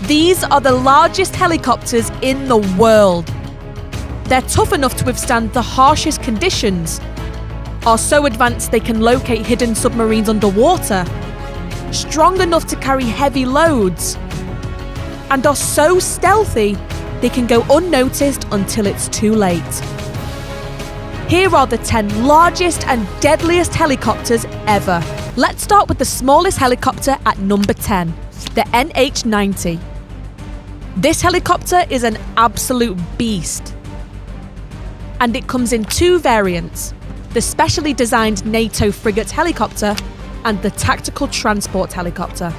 These are the largest helicopters in the world. They're tough enough to withstand the harshest conditions, are so advanced they can locate hidden submarines underwater, strong enough to carry heavy loads, and are so stealthy they can go unnoticed until it's too late. Here are the 10 largest and deadliest helicopters ever. Let's start with the smallest helicopter at number 10, the NH-90. This helicopter is an absolute beast. And it comes in two variants, the specially designed NATO frigate helicopter and the tactical transport helicopter.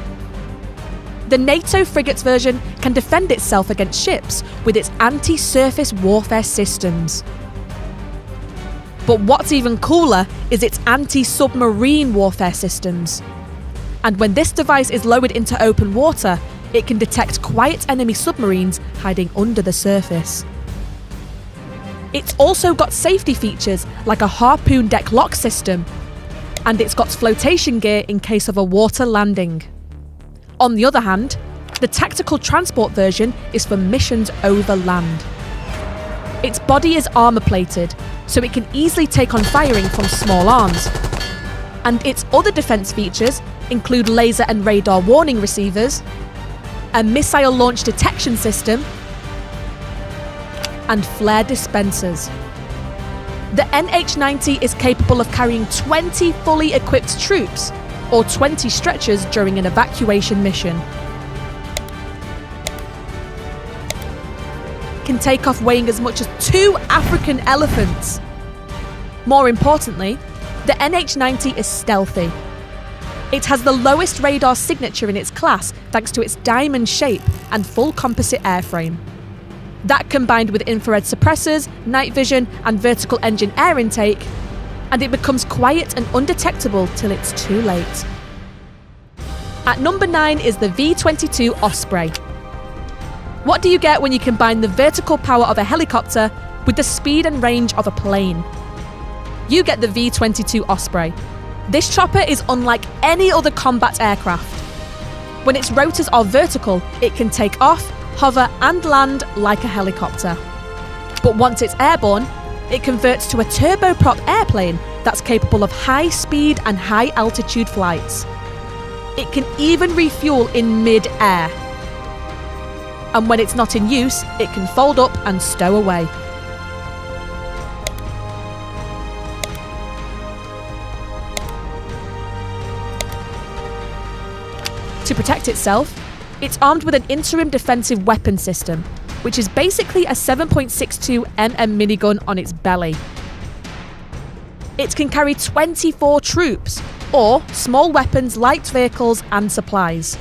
The NATO frigates version can defend itself against ships with its anti-surface warfare systems. But what's even cooler is its anti-submarine warfare systems. And when this device is lowered into open water, it can detect quiet enemy submarines hiding under the surface. It's also got safety features like a harpoon deck lock system, and it's got flotation gear in case of a water landing. On the other hand, the tactical transport version is for missions over land. Its body is armour-plated, so it can easily take on firing from small arms. And its other defence features include laser and radar warning receivers, a missile launch detection system, and flare dispensers. The NH-90 is capable of carrying 20 fully equipped troops, or 20 stretchers during an evacuation mission. Can take off weighing as much as 2 African elephants. More importantly, the NH-90 is stealthy. It has the lowest radar signature in its class thanks to its diamond shape and full composite airframe. That combined with infrared suppressors, night vision and vertical engine air intake, and it becomes quiet and undetectable till it's too late. At number 9 is the V-22 Osprey. What do you get when you combine the vertical power of a helicopter with the speed and range of a plane? You get the V-22 Osprey. This chopper is unlike any other combat aircraft. When its rotors are vertical, it can take off, hover and land like a helicopter. But once it's airborne, it converts to a turboprop airplane that's capable of high speed and high altitude flights. It can even refuel in mid-air. And when it's not in use, it can fold up and stow away. To protect itself, it's armed with an interim defensive weapon system, which is basically a 7.62 mm minigun on its belly. It can carry 24 troops, or small weapons, light vehicles and supplies.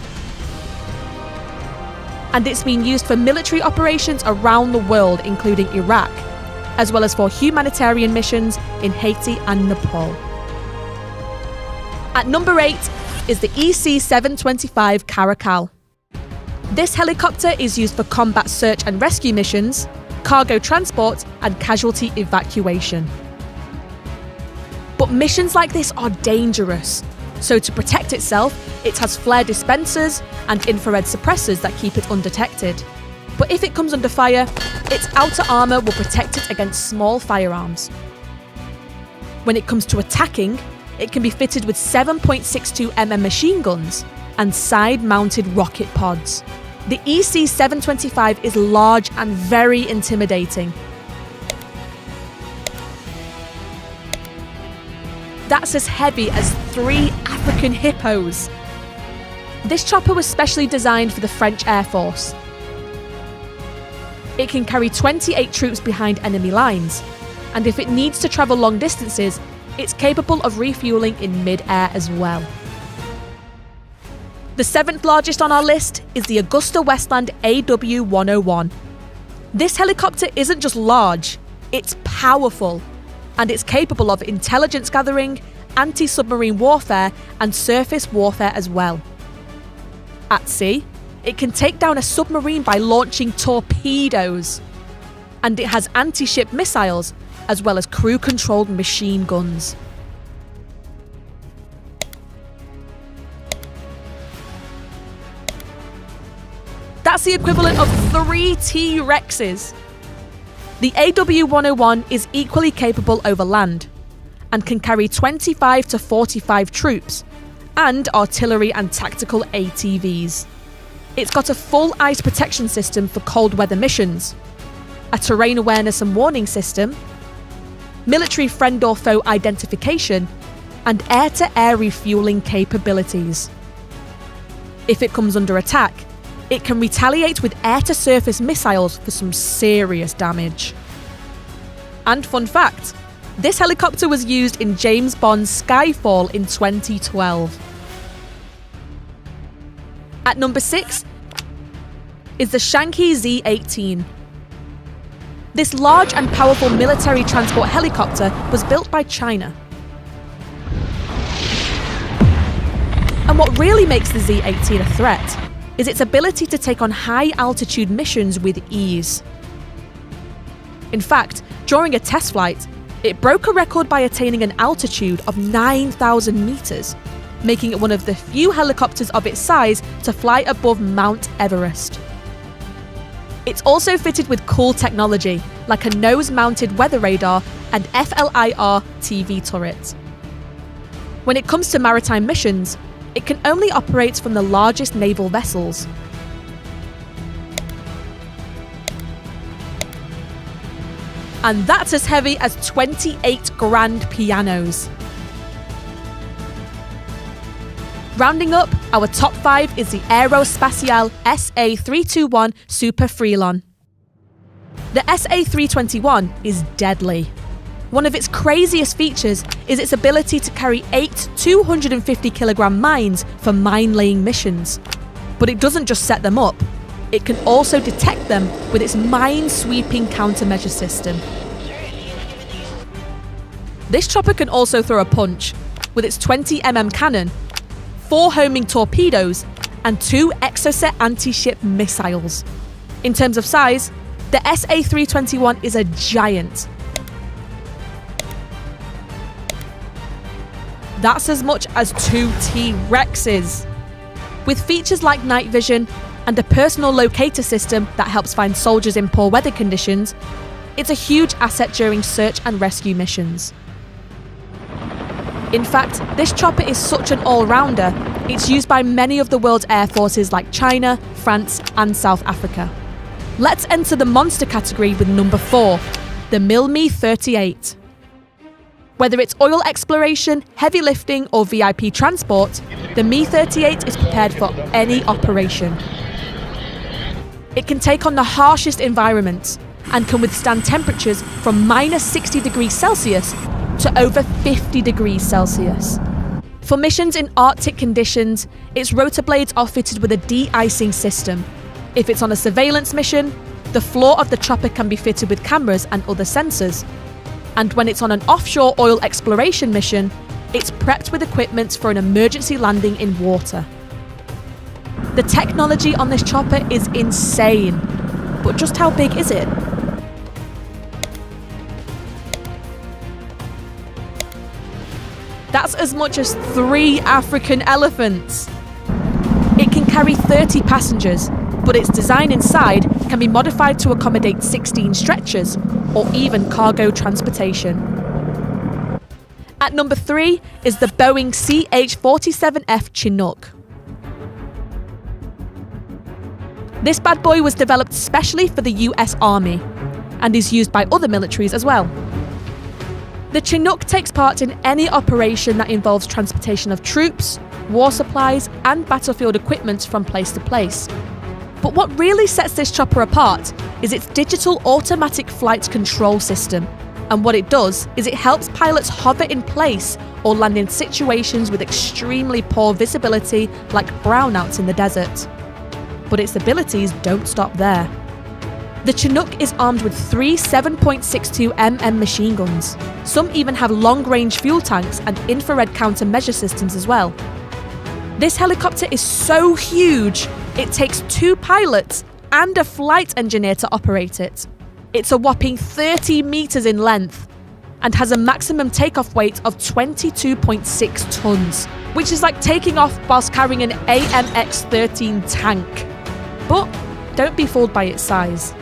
And it's been used for military operations around the world, including Iraq, as well as for humanitarian missions in Haiti and Nepal. At number 8 is the EC-725 Caracal. This helicopter is used for combat search and rescue missions, cargo transport and casualty evacuation. But missions like this are dangerous, so to protect itself, it has flare dispensers and infrared suppressors that keep it undetected. But if it comes under fire, its outer armour will protect it against small firearms. When it comes to attacking, it can be fitted with 7.62 mm machine guns and side-mounted rocket pods. The EC-725 is large and very intimidating. That's as heavy as 3 African hippos. This chopper was specially designed for the French Air Force. It can carry 28 troops behind enemy lines, and if it needs to travel long distances, it's capable of refueling in mid-air as well. The 7th largest on our list is the AgustaWestland AW101. This helicopter isn't just large, it's powerful, and it's capable of intelligence gathering, anti-submarine warfare and surface warfare as well. At sea, it can take down a submarine by launching torpedoes, and it has anti-ship missiles as well as crew-controlled machine guns. That's the equivalent of 3 T-Rexes. The AW101 is equally capable over land and can carry 25 to 45 troops and artillery and tactical ATVs. It's got a full ice protection system for cold weather missions, a terrain awareness and warning system, military friend or foe identification, and air-to-air refueling capabilities. If it comes under attack, it can retaliate with air-to-surface missiles for some serious damage. And fun fact, this helicopter was used in James Bond's Skyfall in 2012. At number 6 is the Shankey Z-18. This large and powerful military transport helicopter was built by China. And what really makes the Z-18 a threat is its ability to take on high-altitude missions with ease. In fact, during a test flight, it broke a record by attaining an altitude of 9,000 meters, making it one of the few helicopters of its size to fly above Mount Everest. It's also fitted with cool technology, like a nose-mounted weather radar and FLIR TV turret. When it comes to maritime missions, it can only operate from the largest naval vessels. And that's as heavy as 28 grand pianos. Rounding up, our top 5 is the Aerospatiale SA-321 Super Freelon. The SA-321 is deadly. One of its craziest features is its ability to carry 8 250-kilogram mines for mine-laying missions. But it doesn't just set them up, it can also detect them with its mine-sweeping countermeasure system. This chopper can also throw a punch, with its 20mm cannon, 4 homing torpedoes, and 2 Exocet anti-ship missiles. In terms of size, the SA-321 is a giant. That's as much as 2 T-Rexes. With features like night vision and a personal locator system that helps find soldiers in poor weather conditions, it's a huge asset during search and rescue missions. In fact, this chopper is such an all-rounder, it's used by many of the world's air forces like China, France, and South Africa. Let's enter the monster category with number 4, the Me-38. Whether it's oil exploration, heavy lifting, or VIP transport, the Me-38 is prepared for any operation. It can take on the harshest environments and can withstand temperatures from minus 60 degrees Celsius to over 50 degrees Celsius. For missions in Arctic conditions, its rotor blades are fitted with a de-icing system. If it's on a surveillance mission, the floor of the chopper can be fitted with cameras and other sensors. And when it's on an offshore oil exploration mission, it's prepped with equipment for an emergency landing in water. The technology on this chopper is insane, but just how big is it? That's as much as 3 African elephants. It can carry 30 passengers, but its design inside can be modified to accommodate 16 stretchers or even cargo transportation. At number 3 is the Boeing CH-47F Chinook. This bad boy was developed specially for the US Army and is used by other militaries as well. The Chinook takes part in any operation that involves transportation of troops, war supplies, and battlefield equipment from place to place. But what really sets this chopper apart is its digital automatic flight control system. And what it does is it helps pilots hover in place or land in situations with extremely poor visibility, like brownouts in the desert. But its abilities don't stop there. The Chinook is armed with 3 7.62mm machine guns. Some even have long-range fuel tanks and infrared countermeasure systems as well. This helicopter is so huge, it takes 2 pilots and a flight engineer to operate it. It's a whopping 30 meters in length and has a maximum takeoff weight of 22.6 tons, which is like taking off whilst carrying an AMX-13 tank. But don't be fooled by its size.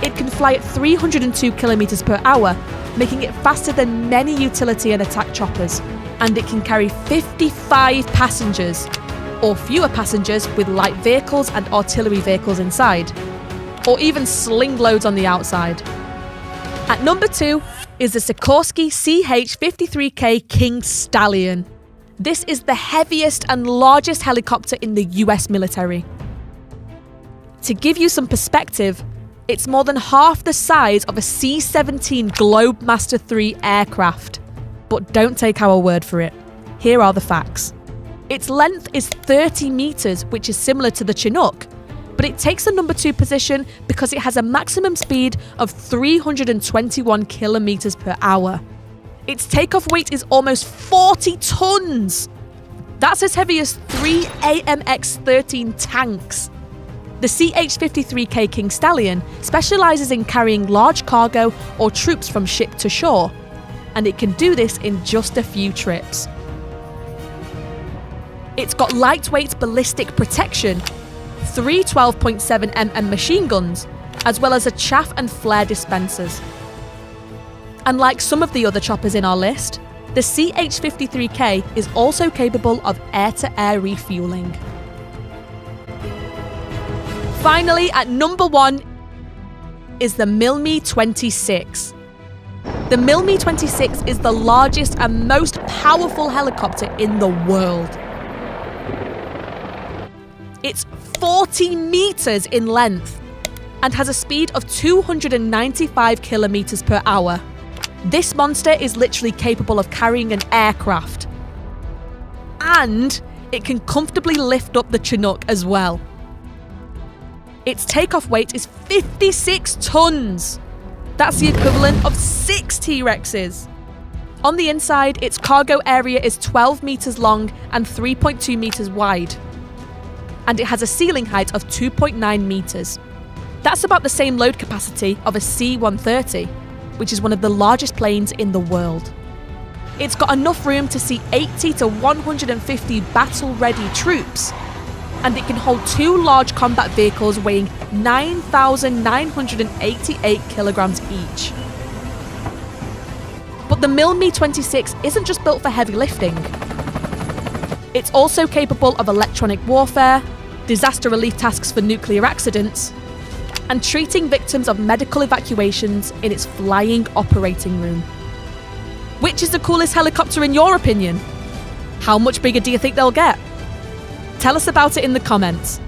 It can fly at 302 kilometers per hour, making it faster than many utility and attack choppers. And it can carry 55 passengers, or fewer passengers with light vehicles and artillery vehicles inside, or even sling loads on the outside. At number 2 is the Sikorsky CH-53K King Stallion. This is the heaviest and largest helicopter in the US military. To give you some perspective, it's more than half the size of a C-17 Globemaster III aircraft. But don't take our word for it. Here are the facts. Its length is 30 meters, which is similar to the Chinook, but it takes the number 2 position because it has a maximum speed of 321 kilometers per hour. Its takeoff weight is almost 40 tons. That's as heavy as 3 AMX-13 tanks. The CH-53K King Stallion specializes in carrying large cargo or troops from ship to shore, and it can do this in just a few trips. It's got lightweight ballistic protection, 3 12.7mm machine guns, as well as a chaff and flare dispensers. And like some of the other choppers in our list, the CH-53K is also capable of air-to-air refueling. Finally, at number 1 is the Mi-26. The Mi-26 is the largest and most powerful helicopter in the world. It's 40 meters in length and has a speed of 295 kilometers per hour. This monster is literally capable of carrying an aircraft. And it can comfortably lift up the Chinook as well. Its takeoff weight is 56 tons. That's the equivalent of 6 T-Rexes. On the inside, its cargo area is 12 meters long and 3.2 meters wide. And it has a ceiling height of 2.9 meters. That's about the same load capacity of a C-130, which is one of the largest planes in the world. It's got enough room to seat 80 to 150 battle-ready troops, and it can hold 2 large combat vehicles weighing 9,988 kilograms each. But the Mi-26 isn't just built for heavy lifting. It's also capable of electronic warfare, disaster relief tasks for nuclear accidents, and treating victims of medical evacuations in its flying operating room. Which is the coolest helicopter in your opinion? How much bigger do you think they'll get? Tell us about it in the comments.